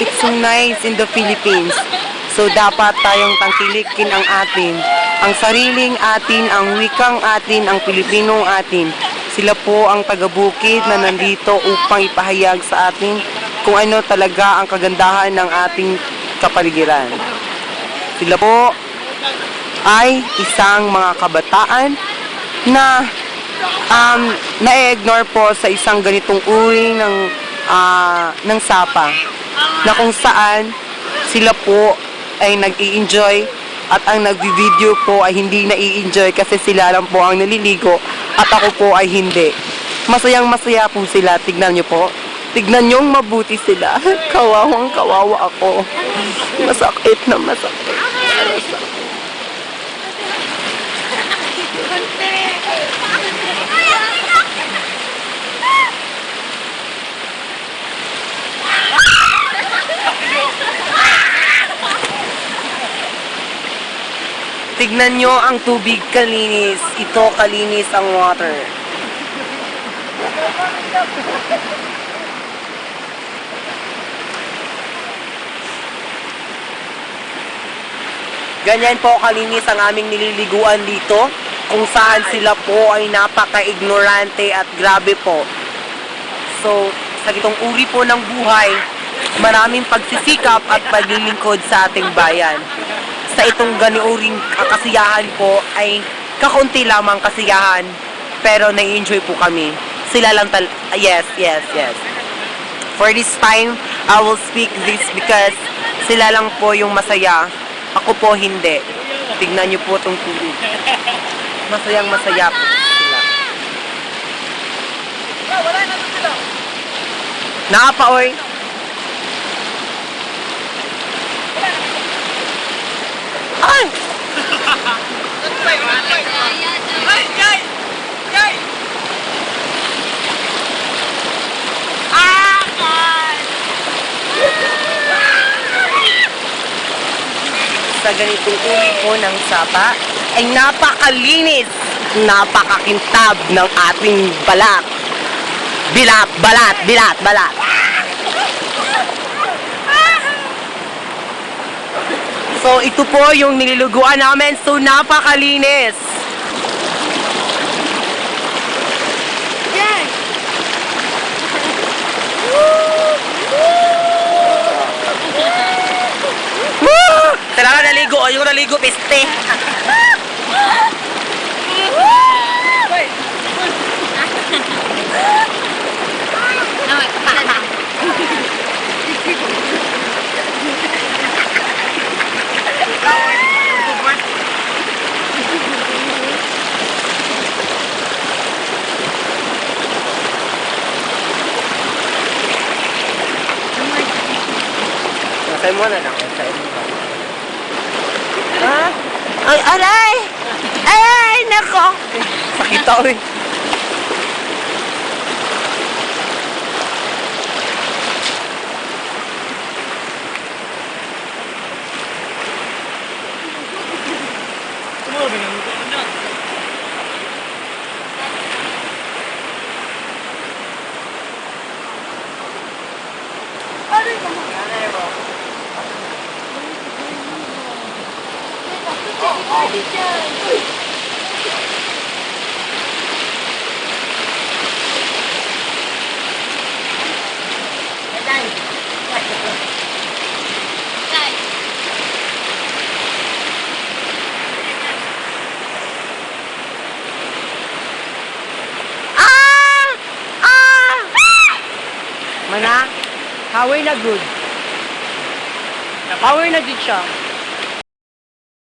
it's so nice in the Philippines. So dapat tayong tangkilikin ang sariling atin, ang wikang atin, ang Pilipinong atin. Sila po ang taga-bukid na nandito upang ipahayag sa atin kung ano talaga ang kagandahan ng ating kapaligiran. Sila po ay isang mga kabataan na na-ignore po sa isang ganitong uri ng sapa na kung saan sila po ay nag-i-enjoy at ang nag-video po ay hindi na-i-enjoy kasi sila lang po ang naliligo at ako po ay hindi. Masayang masaya po sila. Tignan nyo po. Tignan nyo mabuti sila. Kawawang kawawa ako. Masakit na masakit. Tignan nyo ang tubig kalinis. Ito kalinis ang water. Ganyan po kalinis ang aming nililiguan dito, kung saan sila po ay napaka-ignorante at grabe po. So, sa gitong uri po ng buhay, maraming pagsisikap at paglilingkod sa ating bayan. Sa itong ganiuring kasiyahan po ay kakunti lamang kasiyahan, pero nai-enjoy po kami. Sila lang yes. For this time, I will speak this because sila lang po yung masaya. Ako po hindi. Tignan niyo po itong tubig. Masayang masaya po sila. Nakapaoy. Ay! Sa ganitong uri po ng sapa ay napakalinis, napakakintab ng ating balat. Balat. So, ito po yung niluluguan namin. So, napakalinis. Yes! Woo! Kailangan naligo. Yung naligo, piste. Sa'yo mo na lang. Ha? Ay, aray! Aray! Nako! Sakit ako eh. Mana? Power na good. Power na good siya.